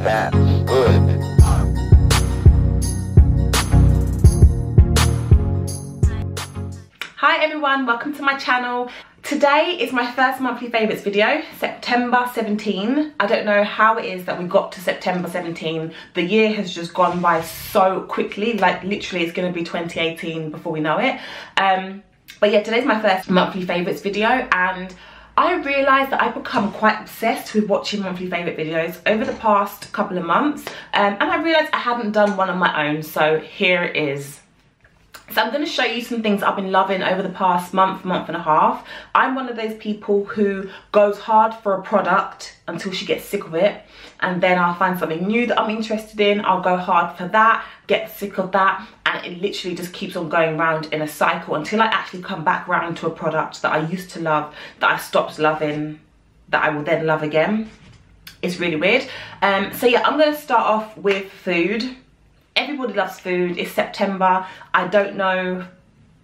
That's good. Hi everyone, welcome to my channel. Today is my first monthly favourites video, September 17. I don't know how it is that we got to September 17. The year has just gone by so quickly, like literally it's going to be 2018 before we know it. But yeah, today's my first monthly favourites video, and I realised that I've become quite obsessed with watching monthly favourite videos over the past couple of months, and I realised I hadn't done one on my own, so here it is. So I'm going to show you some things I've been loving over the past month and a half. I'm one of those people who goes hard for a product until she gets sick of it, and then I'll find something new that I'm interested in. I'll go hard for that, get sick of that, and it literally just keeps on going round in a cycle until I actually come back round to a product that I used to love, that I stopped loving, that I will then love again. It's really weird. So yeah, I'm going to start off with food. Everybody loves food. It's September. I don't know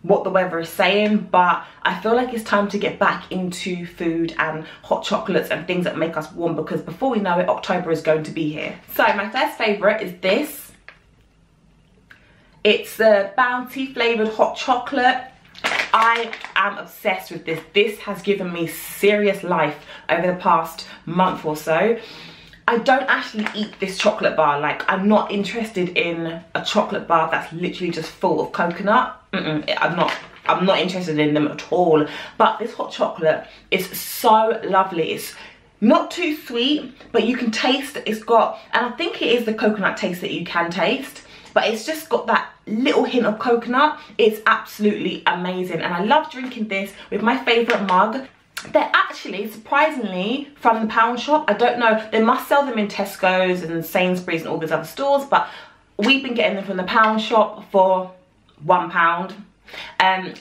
what the weather is saying, but I feel like it's time to get back into food and hot chocolates and things that make us warm, because before we know it, October is going to be here. So my first favourite is this. It's the Bounty flavoured hot chocolate. I am obsessed with this. This has given me serious life over the past month or so. I don't actually eat this chocolate bar. Like, I'm not interested in a chocolate bar that's literally just full of coconut. I'm not interested in them at all. But this hot chocolate is so lovely. It's not too sweet, but you can taste it's got, and I think it is the coconut taste that you can taste, but it's just got that little hint of coconut. It's absolutely amazing, and I love drinking this with my favourite mug. They're actually, surprisingly, from the pound shop. I don't know, they must sell them in Tesco's and Sainsbury's and all these other stores, but we've been getting them from the pound shop for £1. And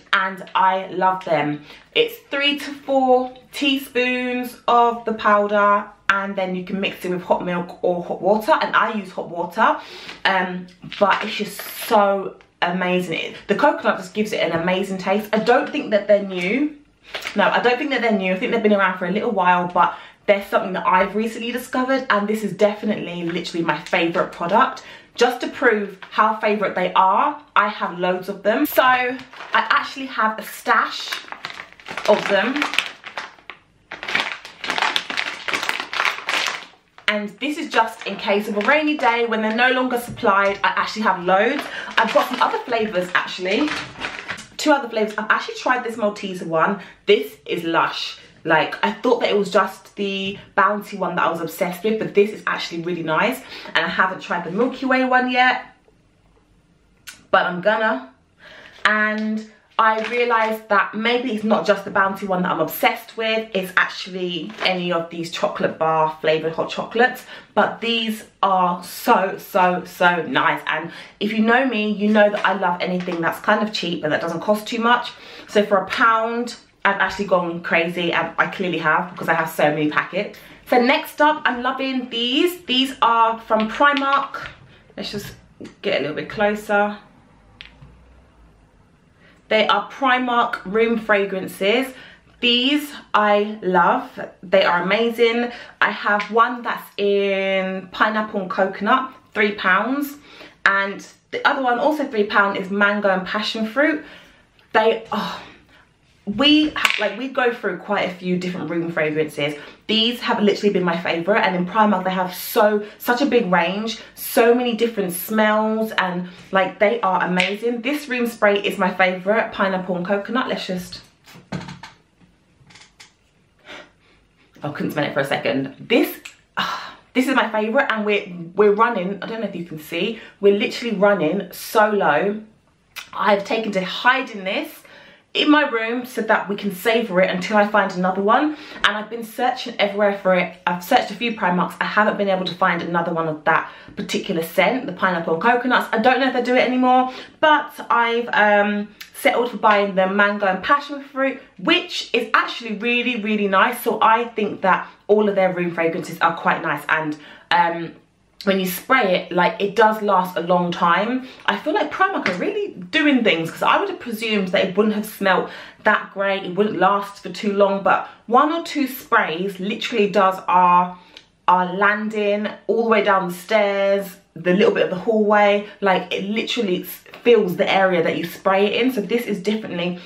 I love them. It's 3 to 4 teaspoons of the powder, and then you can mix it with hot milk or hot water, and I use hot water. But it's just so amazing. The coconut just gives it an amazing taste. I don't think that they're new. No, I don't think that they're new. I think they've been around for a little while, but they're something that I've recently discovered, and this is definitely literally my favourite product. Just to prove how favourite they are, I have loads of them. So I actually have a stash of them. And this is just in case of a rainy day when they're no longer supplied. I actually have loads. I've got some other flavours actually. 2 other flavours. I've actually tried this Malteser one. This is lush. Like, I thought that it was just the Bounty one that I was obsessed with, but this is actually really nice. And I haven't tried the Milky Way one yet, but I'm gonna. And I realised that maybe it's not just the Bounty one that I'm obsessed with, it's actually any of these chocolate bar flavoured hot chocolates. But these are so nice, and if you know me, you know that I love anything that's kind of cheap and that doesn't cost too much. So for £1, I've actually gone crazy, and I clearly have, because I have so many packets. So next up, I'm loving these. These are from Primark. Let's just get a little bit closer. They are Primark room fragrances. These I love. They are amazing. I have one that's in pineapple and coconut, £3. And the other one, also £3, is mango and passion fruit. They are... We go through quite a few different room fragrances. These have literally been my favourite, and in Primark they have such a big range, so many different smells, and like, they are amazing. This room spray is my favourite, pineapple and coconut. Let's just, I couldn't smell it for a second. This is my favourite, and we're running, I don't know if you can see, we're literally running so low. I've taken to hiding this in my room so that we can savour it until I find another one, and I've been searching everywhere for it. I've searched a few Primarks. I haven't been able to find another one of that particular scent, the pineapple and coconuts. I don't know if they do it anymore, but I've settled for buying the mango and passion fruit, which is actually really nice. So I think that all of their room fragrances are quite nice, and when you spray it, like, it does last a long time. I feel like Primark are really doing things, because I would have presumed that it wouldn't have smelled that great, it wouldn't last for too long, but 1 or 2 sprays literally does our our landing, all the way down the stairs, the little bit of the hallway. Like, it literally fills the area that you spray it in. So this is definitely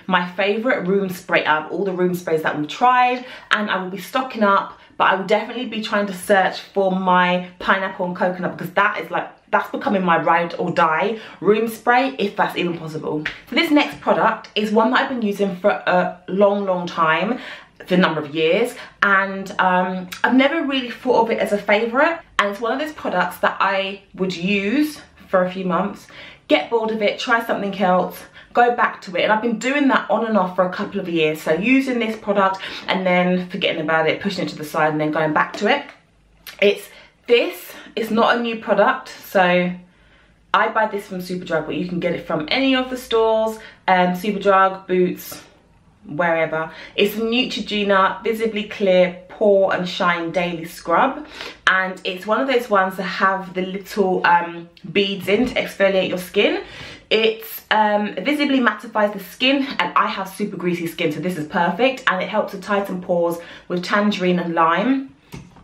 my favorite room spray out of all the room sprays that we've tried, and I will be stocking up, but I will definitely be trying to search for my pineapple and coconut, because that is like, that's becoming my ride or die room spray, if that's even possible. So this next product is one that I've been using for a long time, for a number of years, and I've never really thought of it as a favorite, and it's one of those products that I would use for a few months, get bored of it, try something else, go back to it, and I've been doing that on and off for a couple of years. So using this product and then forgetting about it, pushing it to the side, and then going back to it. It's not a new product, so I buy this from Superdrug, but you can get it from any of the stores, Superdrug, Boots, wherever. It's a Neutrogena Visibly Clear Pore and Shine Daily Scrub, and it's one of those ones that have the little beads in to exfoliate your skin. It visibly mattifies the skin, and I have super greasy skin, so this is perfect, and it helps to tighten pores with tangerine and lime.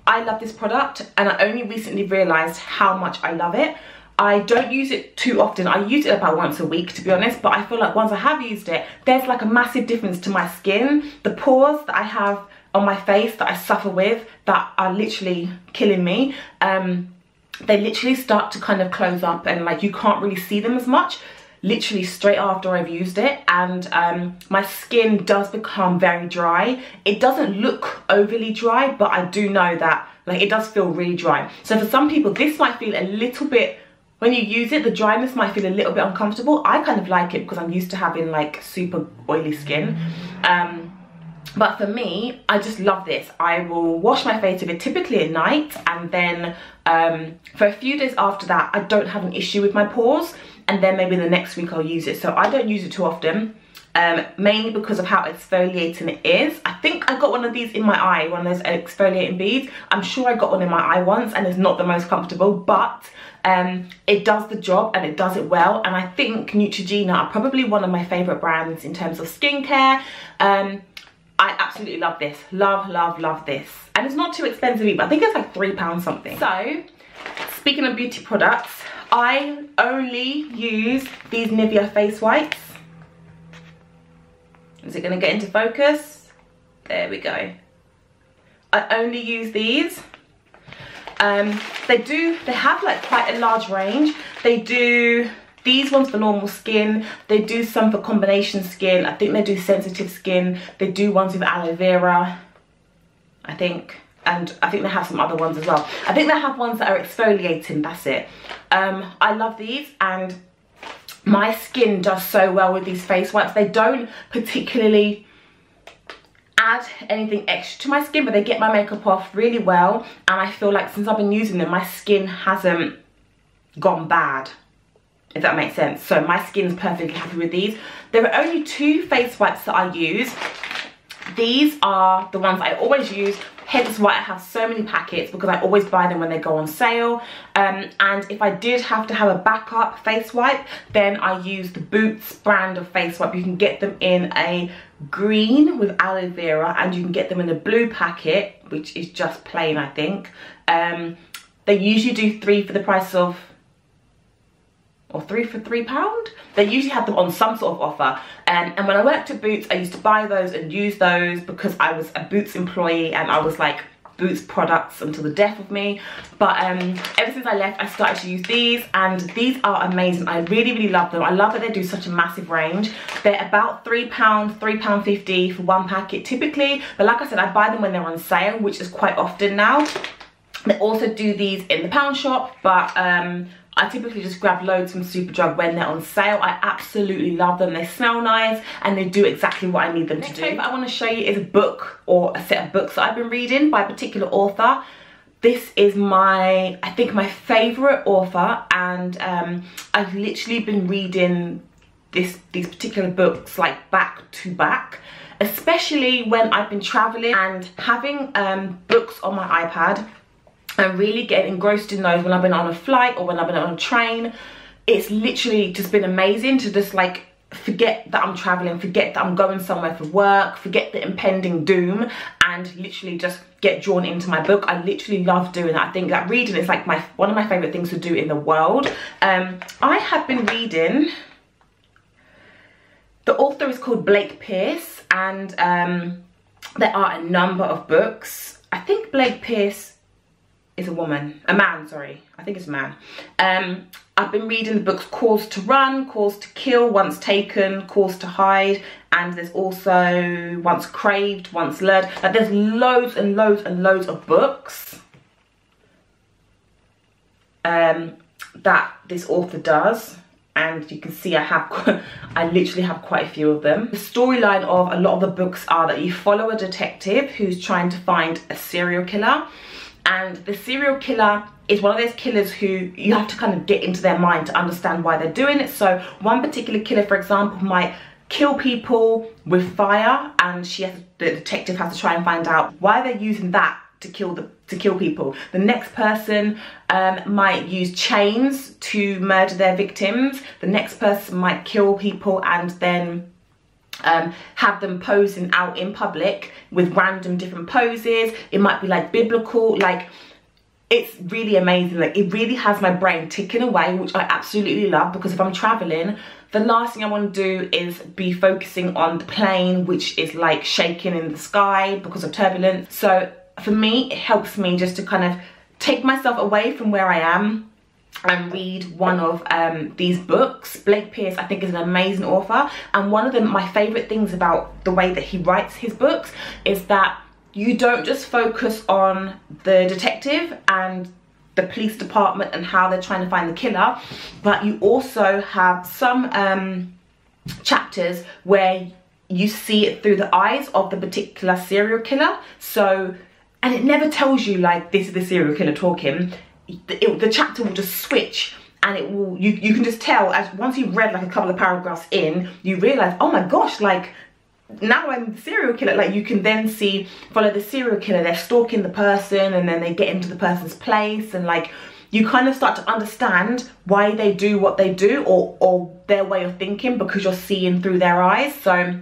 I love this product, and I only recently realised how much I love it. I don't use it too often. I use it about once a week, to be honest, but I feel like once I have used it, there's like a massive difference to my skin. The pores that I have on my face that I suffer with, that are literally killing me, they literally start to kind of close up, and like you can't really see them as much literally straight after I've used it, and my skin does become very dry. It doesn't look overly dry, but I do know that like it does feel really dry. So for some people this might feel a little bit, when you use it, the dryness might feel a little bit uncomfortable. I kind of like it because I'm used to having like super oily skin. But for me, I just love this. I will wash my face with it typically at night, and then for a few days after that, I don't have an issue with my pores, and then maybe the next week I'll use it. So I don't use it too often, mainly because of how exfoliating it is. I think I got one of these in my eye, one of those exfoliating beads. I'm sure I got one in my eye once, and it's not the most comfortable, but it does the job, and it does it well. And I think Neutrogena are probably one of my favorite brands in terms of skincare. I absolutely love this. Love this. And it's not too expensive either. I think it's like £3 something. So, speaking of beauty products, I only use these Nivea face wipes. Is it going to get into focus? There we go. I only use these. They have like quite a large range. They do these ones for normal skin, they do some for combination skin, I think they do sensitive skin, they do ones with aloe vera, I think, and I think they have some other ones as well. I think they have ones that are exfoliating, that's it. I love these, and my skin does so well with these face wipes. They don't particularly add anything extra to my skin, but they get my makeup off really well, and I feel like since I've been using them, my skin hasn't gone bad, if that makes sense. So my skin's perfectly happy with these. There are only 2 face wipes that I use. These are the ones I always use, hence why I have so many packets, because I always buy them when they go on sale. And if I did have to have a backup face wipe, then I use the Boots brand of face wipe. You can get them in a green with aloe vera, and you can get them in a blue packet, which is just plain, I think. They usually do 3 for the price of, or 3 for £3. They usually have them on some sort of offer. And when I worked at Boots, I used to buy those and use those because I was a Boots employee, and I was like Boots products until the death of me. But ever since I left, I started to use these, and these are amazing. I really love them. I love that they do such a massive range. They're about £3, £3.50 for 1 packet typically, but like I said, I buy them when they're on sale, which is quite often now. They also do these in the pound shop, but I typically just grab loads from Superdrug when they're on sale. I absolutely love them. They smell nice, and they do exactly what I need them to do. Next thing I want to show you is a book, or a set of books that I've been reading by a particular author. This is I think my favourite author, and I've literally been reading these particular books like back to back, especially when I've been travelling and having books on my iPad and really getting engrossed in those when I've been on a flight or when I've been on a train. It's literally just been amazing to just like forget that I'm traveling, forget that I'm going somewhere for work, forget the impending doom, and literally just get drawn into my book. I literally love doing that. I think that reading is like one of my favorite things to do in the world. I have been reading, the author is called Blake Pierce, and there are a number of books. I think Blake Pierce is a man, sorry. I think it's a man. I've been reading the books Cause to Run, Cause to Kill, Once Taken, Cause to Hide, and there's also Once Craved, Once Lured. Like, there's loads and loads and loads of books that this author does, and you can see I literally have quite a few of them. The storyline of a lot of the books are that you follow a detective who's trying to find a serial killer, and the serial killer is one of those killers who you have to kind of get into their mind to understand why they're doing it. So one particular killer, for example, might kill people with fire, and the detective has to try and find out why they're using that to kill people. The next person might use chains to murder their victims. The next person might kill people and then have them posing out in public with random different poses. It might be like biblical, like, it's really amazing. Like, it really has my brain ticking away, which I absolutely love, because if I'm traveling, the last thing I want to do is be focusing on the plane, which is like shaking in the sky because of turbulence. So for me, it helps me just to kind of take myself away from where I am and read one of these books. Blake Pierce, I think, is an amazing author, and one of my favorite things about the way that he writes his books is that you don't just focus on the detective and the police department and how they're trying to find the killer, but you also have some chapters where you see it through the eyes of the particular serial killer. So, and it never tells you like this is the serial killer talking. The chapter will just switch, and it will, you can just tell, as once you've read like a couple of paragraphs in, you realize, oh my gosh, like, now I'm the serial killer. Like, you can then follow the serial killer, they're stalking the person, and then they get into the person's place, and like, you kind of start to understand why they do what they do, or their way of thinking, because you're seeing through their eyes. So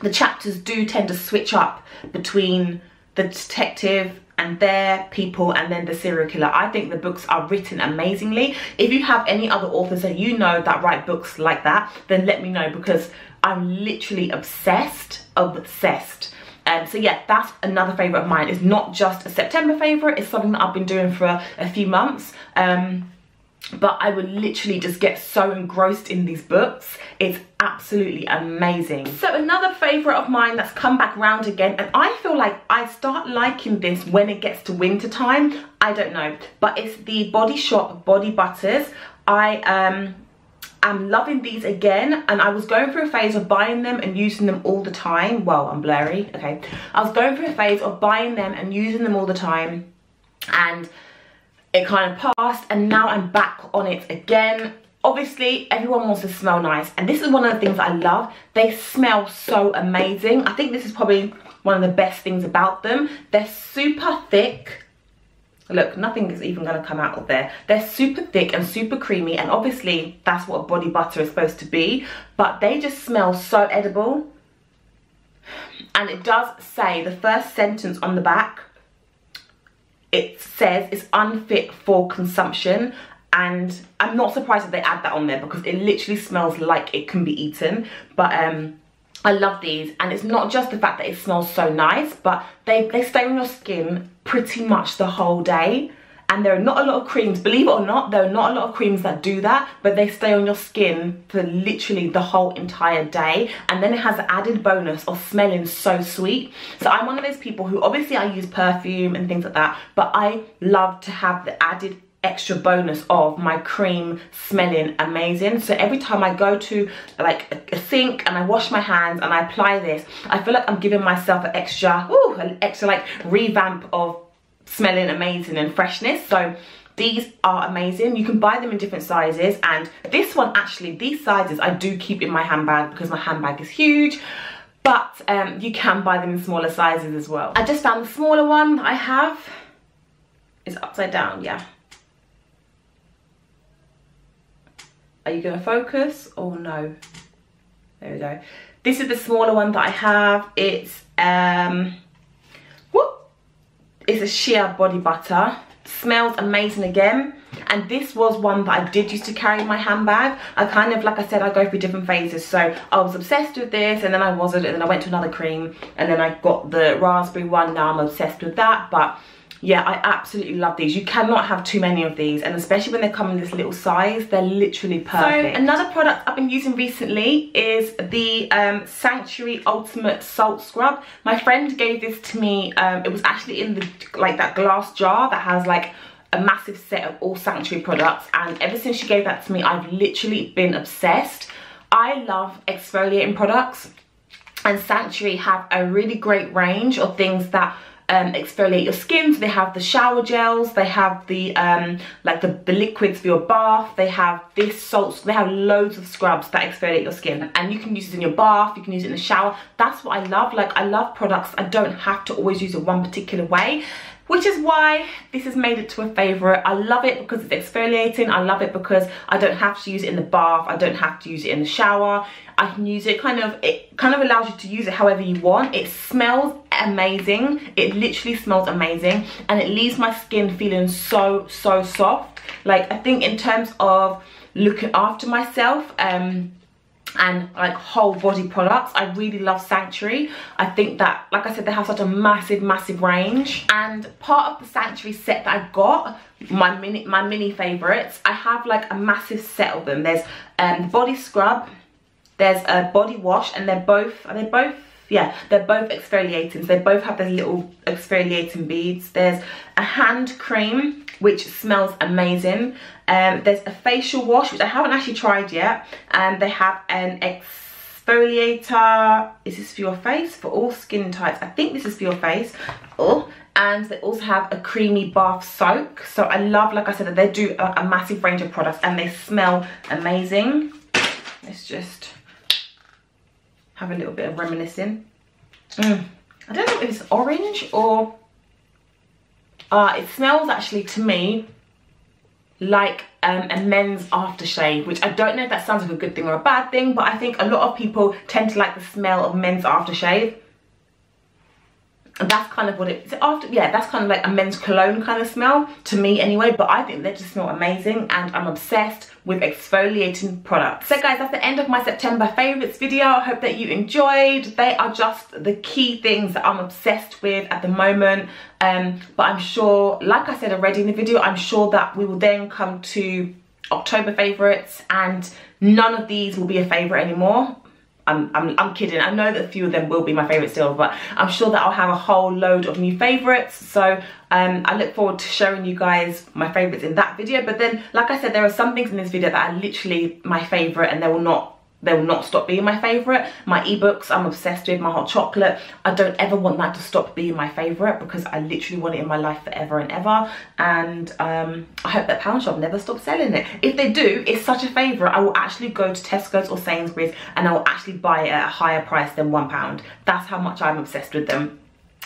the chapters do tend to switch up between the detective and their people and then the serial killer. I think the books are written amazingly. If you have any other authors that you know that write books like that, then let me know, because I'm literally obsessed. So yeah, that's another favourite of mine. It's not just a September favourite, it's something that I've been doing for a few months. But I would literally just get so engrossed in these books. It's absolutely amazing. So another favourite of mine that's come back round again, and I feel like I start liking this when it gets to winter time. I don't know, but it's the Body Shop Body Butters. I'm loving these again, and I was going through a phase of buying them and using them all the time. Well, I'm blurry, okay. I was going through a phase of buying them and using them all the time, and it kind of passed, and now I'm back on it again. Obviously, everyone wants to smell nice, and this is one of the things that I love. They smell so amazing. I think this is probably one of the best things about them. They're super thick. Look, nothing is even going to come out of there. They're super thick and super creamy, and obviously that's what a body butter is supposed to be, but they just smell so edible. And it does say, the first sentence on the back, it says it's unfit for consumption, and I'm not surprised that they add that on there, because it literally smells like it can be eaten. But I love these, and it's not just the fact that it smells so nice, but they stay on your skin pretty much the whole day. And there are not a lot of creams, believe it or not, there are not a lot of creams that do that, but they stay on your skin for literally the whole entire day. And then it has the added bonus of smelling so sweet. So I'm one of those people who, obviously I use perfume and things like that, but I love to have the added extra bonus of my cream smelling amazing. So every time I go to like a sink and I wash my hands and I apply this, I feel like I'm giving myself an extra like revamp of smelling amazing and freshness. So these are amazing. You can buy them in different sizes, and this one, actually, these sizes I do keep in my handbag because my handbag is huge, but you can buy them in smaller sizes as well. I just found the smaller one I have is upside down. Yeah, are you gonna focus or no? There we go. This is the smaller one that I have. It's it's a shea body butter. Smells amazing again, and this was one that I did used to carry in my handbag. I kind of, like I said, I go through different phases, so I was obsessed with this and then I wasn't, and then I went to another cream and then I got the raspberry one. Now I'm obsessed with that. But yeah, I absolutely love these. You cannot have too many of these, and especially when they come in this little size, they're literally perfect. So another product I've been using recently is the Sanctuary Ultimate Salt Scrub. My friend gave this to me. It was actually in the that glass jar that has like a massive set of all Sanctuary products, and ever since she gave that to me, I've literally been obsessed. I love exfoliating products, and Sanctuary have a really great range of things that exfoliate your skin. So they have the shower gels, they have the like the liquids for your bath, they have this salt, they have loads of scrubs that exfoliate your skin, and you can use it in your bath, you can use it in the shower. That's what I love. Like, I love products I don't have to always use it one particular way, which is why this has made it to a favorite. I love it because it's exfoliating. I love it because I don't have to use it in the bath, I don't have to use it in the shower. I can use it, it kind of allows you to use it however you want. It smells amazing. It literally smells amazing, and it leaves my skin feeling so soft. Like, I think in terms of looking after myself and like whole body products, I really love Sanctuary. I think that, like I said, they have such a massive range. And part of the Sanctuary set that I got, my mini favorites, I have like a massive set of them. There's body scrub, there's a body wash, and they're both exfoliating. So they both have those little exfoliating beads. There's a hand cream which smells amazing. There's a facial wash which I haven't actually tried yet, and they have an exfoliator. Is this for your face? For all skin types. I think this is for your face. And they also have a creamy bath soak. So I love, like I said, that they do a massive range of products and they smell amazing. Let's just have a little bit of reminiscing. I don't know if it's orange or it smells actually to me like a men's aftershave, which I don't know if that sounds like a good thing or a bad thing, but I think a lot of people tend to like the smell of men's aftershave. And that's kind of what it is. That's kind of like a men's cologne kind of smell to me anyway, but I think they just smell amazing, and I'm obsessed with exfoliating products. So guys, that's the end of my September favorites video. I hope that you enjoyed. They are just the key things that I'm obsessed with at the moment, but I'm sure, like I said already in the video, I'm sure that we will then come to October favorites and none of these will be a favorite anymore. I'm kidding. I know that a few of them will be my favourite still, but I'm sure that I'll have a whole load of new favourites. So I look forward to showing you guys my favourites in that video. But then, like I said, there are some things in this video that are literally my favourite, and they will not stop being my favourite. My ebooks, I'm obsessed with. My hot chocolate, I don't ever want that to stop being my favourite, because I literally want it in my life forever and ever. And I hope that Pound Shop never stops selling it. If they do, it's such a favourite, I will actually go to Tesco's or Sainsbury's and I will actually buy it at a higher price than £1. That's how much I'm obsessed with them.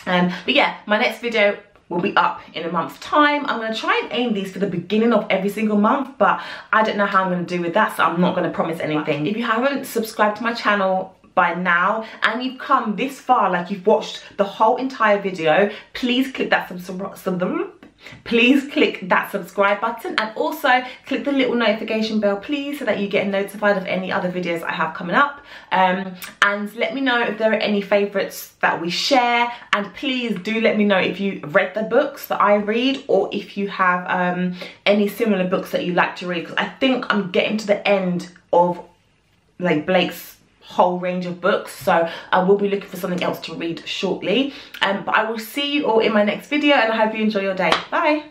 But yeah, my next video will be up in a month's time. I'm going to try and aim these for the beginning of every single month, but I don't know how I'm going to do with that, so I'm not going to promise anything. If you haven't subscribed to my channel by now and you've come this far, like you've watched the whole entire video, please click that subscribe button, and also click the little notification bell please, so that you get notified of any other videos I have coming up. And let me know if there are any favorites that we share, and please do let me know if you read the books that I read, or if you have any similar books that you like to read, because I think I'm getting to the end of like Blake's whole range of books, so I will be looking for something else to read shortly. But I will see you all in my next video, and I hope you enjoy your day. Bye.